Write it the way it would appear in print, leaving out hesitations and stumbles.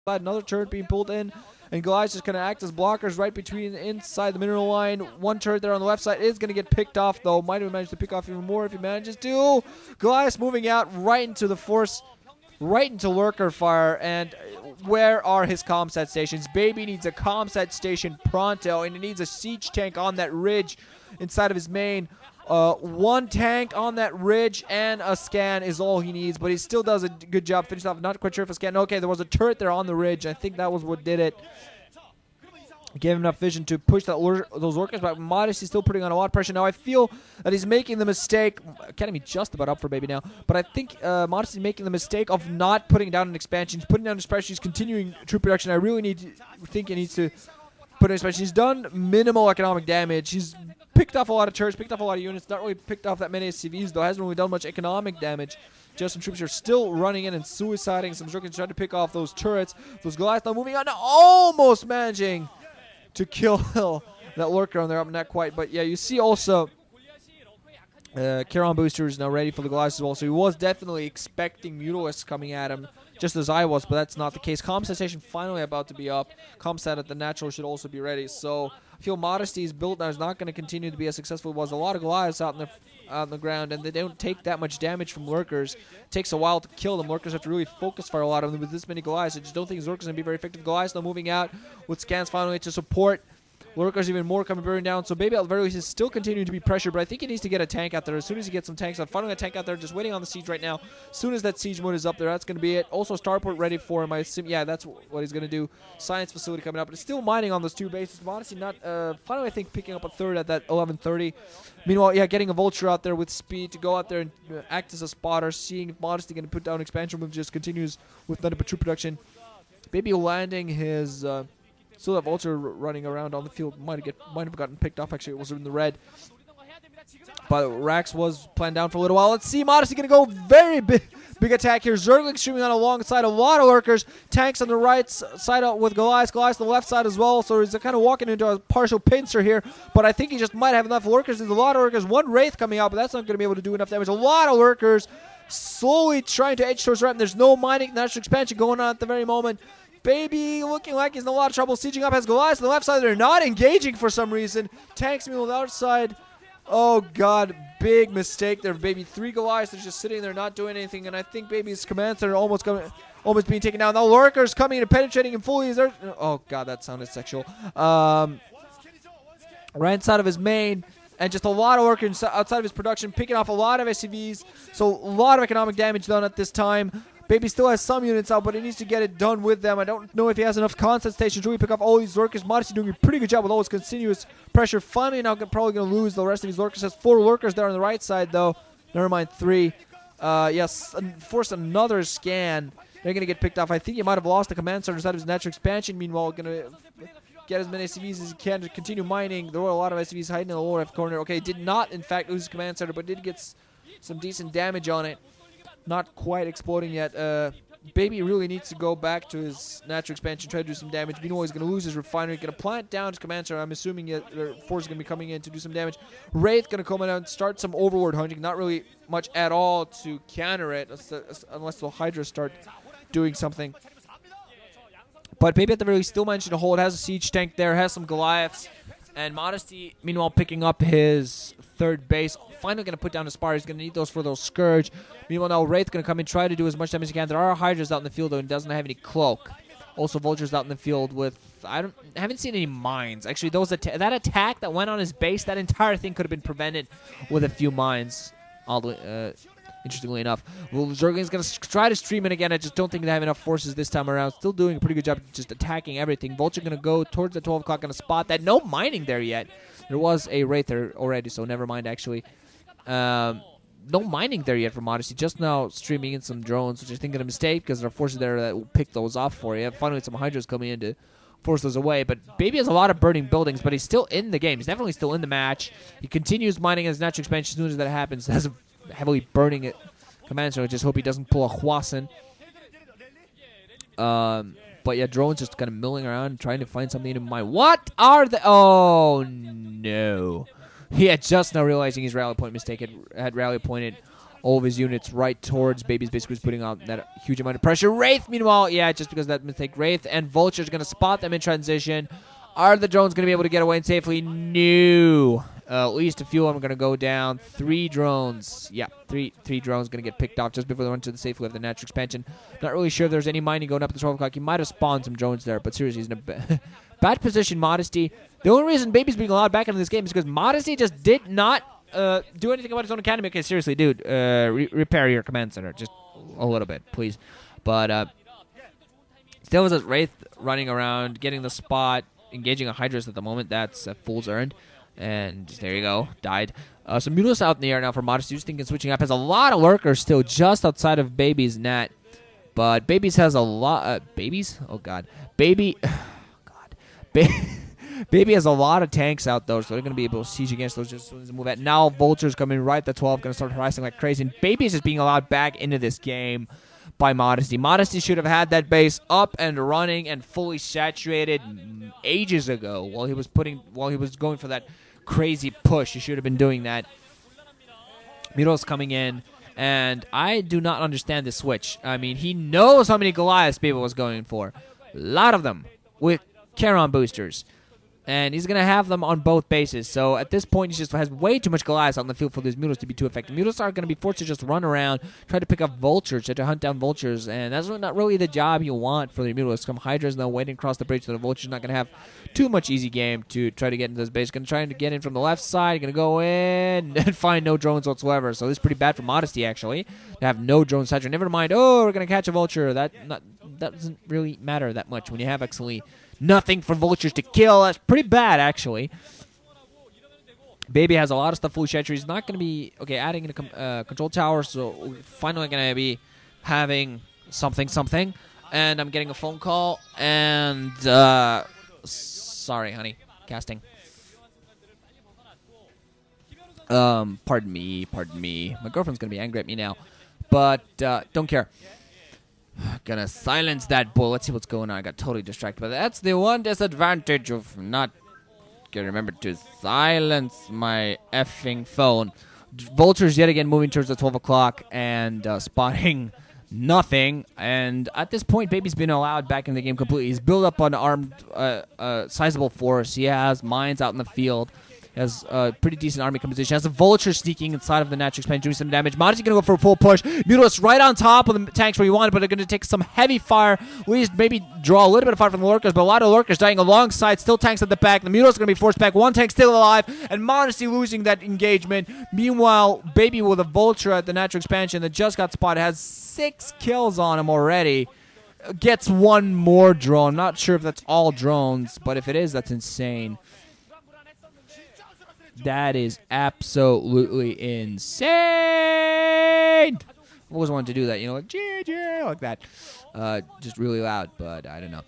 Another turret being pulled in, and Goliath's just going to act as blockers right between inside the mineral line. One turret there on the left side is going to get picked off, though. Might have managed to pick off even more if he manages to. Goliath moving out right into the force, right into lurker fire, and where are his comsat stations? Baby needs a comsat station pronto, and he needs a siege tank on that ridge inside of his main. One tank on that ridge and a scan is all he needs, but he still does a good job finishing off. Not quite sure if a scan. Okay, there was a turret there on the ridge. I think that was what did it. Gave him enough vision to push those workers, but Modesty still putting on a lot of pressure. Now, I feel that he's making the mistake. Academy just about up for Baby now, but I think Modesty making the mistake of not putting down an expansion. He's putting down his pressure. He's continuing troop production. I really think he needs to put in expansion. He's done minimal economic damage. He's picked off a lot of turrets, picked off a lot of units, not really picked off that many SCVs, though. Hasn't really done much economic damage. Just some troops are still running in and suiciding. Some Zergans trying to pick off those turrets. Those Goliaths now moving on, now almost managing to kill that lurker on there. Up, not quite, but yeah, you see also Charon Booster is now ready for the Goliaths as well, so he was definitely expecting Mutalisks coming at him, just as I was, but that's not the case. Comsat station finally about to be up. Comsat at the natural should also be ready, so I feel Modesty's build now is not going to continue to be as successful as it was. A lot of Goliaths out on the ground, and they don't take that much damage from lurkers. It takes a while to kill them. Lurkers have to really focus fire a lot of them. With this many Goliaths, I just don't think Zerg is going to be very effective. Goliaths now moving out with scans finally to support. Lurkers even more coming burning down, so Baby at the very least is still continuing to be pressured, but I think he needs to get a tank out there. As soon as he gets some tanks out, finally a tank out there, just waiting on the siege right now. As soon as that siege mode is up there, that's going to be it. Also, starport ready for him. I assume, yeah, that's what he's going to do. Science facility coming up, but it's still mining on those two bases. Modesty not, finally I think picking up a third at that 11:30. Meanwhile, yeah, getting a vulture out there with speed to go out there and act as a spotter, seeing if Modesty going to put down expansion move, just continues with nothing but troop production. Baby landing his... Still that vulture running around on the field. Might have gotten picked off. Actually, it was in the red. But Rax was planned down for a little while. Let's see. Modesty going to go very big attack here. Zergling streaming on alongside a lot of lurkers. Tanks on the right side out with Goliath. Goliath on the left side as well. So he's kind of walking into a partial pincer here. But I think he just might have enough lurkers. There's a lot of lurkers. One Wraith coming out, but that's not going to be able to do enough damage. A lot of lurkers slowly trying to edge towards right. And there's no mining, natural expansion going on at the very moment. Baby looking like he's in a lot of trouble. Sieging up has Goliath on the left side. They're not engaging for some reason. Tanks meanwhile on the other side. Oh, God. Big mistake there. Baby, 3 Goliaths are just sitting there not doing anything. And I think Baby's commands are almost being taken down. Now lurkers coming and penetrating him fully. Oh, God, that sounded sexual. Right inside of his main. And just a lot of work outside of his production. Picking off a lot of SCVs. So a lot of economic damage done at this time. Baby still has some units out, but he needs to get it done with them. I don't know if he has enough concept stations to really pick up all these lurkers. Modesty doing a pretty good job with all his continuous pressure. Finally now probably going to lose the rest of his lurkers. Has 4 lurkers there on the right side, though. Never mind, 3. Yes, force another scan. They're going to get picked off. I think he might have lost the command center inside of his natural expansion. Meanwhile, going to get as many SCVs as he can to continue mining. There were a lot of SCVs hiding in the lower left corner. Okay, did not, in fact, lose his command center, but did get some decent damage on it. Not quite exploding yet. Baby really needs to go back to his natural expansion, try to do some damage. Meanwhile, he's going to lose his refinery. Going to plant down his command center. I'm assuming the force is going to be coming in to do some damage. Wraith going to come in and start some overlord hunting. Not really much at all to counter it, unless the Hydra start doing something. But Baby at the very least still managing to hold. Has a siege tank there. Has some Goliaths. And Modesty, meanwhile, picking up his 3rd base. Finally going to put down his spire. He's going to need those for those Scourge. Meanwhile, now Wraith going to come in, try to do as much damage as he can. There are Hydras out in the field, though, and doesn't have any cloak. Also, Vultures out in the field with... I haven't seen any mines. Actually, that attack that went on his base, that entire thing could have been prevented with a few mines. Interestingly enough. Well, Zergling's going to try to stream it again. I just don't think they have enough forces this time around. Still doing a pretty good job just attacking everything. Vulture going to go towards the 12 o'clock, going to spot that. No mining there yet. There was a Wraith there already, so never mind, actually. No mining there yet for Modesty. Just now streaming in some drones, which I think is a mistake because there are forces there that will pick those off for you. Finally, some Hydras coming in to force those away. But Baby has a lot of burning buildings, but he's still in the game. He's definitely still in the match. He continues mining his natural expansion as soon as that happens. Has a heavily burning it. Command, so I just hope he doesn't pull a Hwasen. But yeah, drones just kind of milling around trying to find something in mind. What are the... Oh, no. He had just now realizing his rally point mistake. Had rally pointed all of his units right towards Baby's basically was putting out that huge amount of pressure. Wraith, meanwhile, yeah, just because of that mistake, Wraith and Vulture's going to spot them in transition. Are the drones going to be able to get away safely? No. At least a few of them are going to go down. 3 drones. Yeah, three drones going to get picked off just before they went to the safely of the natural expansion. Not really sure if there's any mining going up at the 12 o'clock. He might have spawned some drones there, but seriously, he's in a bad position, Modesty. The only reason Baby's being allowed back into this game is because Modesty just did not do anything about his own academy. Okay, seriously, dude, repair your command center just a little bit, please. But still was a Wraith running around, getting the spot, engaging a Hydras at the moment. That's a fool's errand. And there you go, died. So Mutos out in the air now for Modesty. Just thinking switching up. Has a lot of lurkers still just outside of Baby's net. But Baby's has a lot... Baby's? Oh, God. Baby... God. Baby has a lot of tanks out, though, so they're going to be able to siege against those just as soon as they move at. Now Vulture's coming right at the 12, going to start harassing like crazy. And Baby's just being allowed back into this game by Modesty. Modesty should have had that base up and running and fully saturated ages ago while he was going for that crazy push. He should have been doing that. Miro's coming in, and I do not understand the switch. I mean, he knows how many Goliaths Baby was going for. A lot of them with Charon boosters. And he's going to have them on both bases. So at this point, he just has way too much Goliaths on the field for these Mutos to be too effective. Mutos are going to be forced to just run around, try to pick up Vultures, try to hunt down Vultures. And that's not really the job you want for the Mutos. Come Hydras now waiting across the bridge. So the Vulture's not going to have too much easy game to try to get into this base. Going to try to get in from the left side. Going to go in and find no drones whatsoever. So this is pretty bad for Modesty, actually, to have no drones saturated. Never mind, oh, we're going to catch a Vulture. That doesn't really matter that much when you have actually nothing for Vultures to kill. That's pretty bad, actually. Baby has a lot of stuff fully saturated. He's not going to be, okay, adding in a control tower, so we're finally going to be having something. And I'm getting a phone call, and, sorry, honey, casting. Pardon me. My girlfriend's going to be angry at me now, but, don't care. Gonna silence that bull. Let's see what's going on. I got totally distracted. But that's the one disadvantage of not gonna remember to silence my effing phone. Vultures yet again moving towards the 12 o'clock and spotting nothing. And at this point, Baby's been allowed back in the game completely. He's built up an armed, sizable force. He has mines out in the field. Has a pretty decent army composition. Has a Vulture sneaking inside of the natural expansion, doing some damage. Modesty going to go for a full push. Mutalist right on top of the tanks where you want it, but they're going to take some heavy fire. At least maybe draw a little bit of fire from the lurkers, but a lot of lurkers dying alongside. Still tanks at the back. The Mutalist going to be forced back. One tank still alive, and Modesty losing that engagement. Meanwhile, Baby with a Vulture at the natural expansion that just got spotted has 6 kills on him already. Gets 1 more drone. Not sure if that's all drones, but if it is, that's insane. That is absolutely insane. I always wanted to do that, like GG, like that. Just really loud, but I don't know.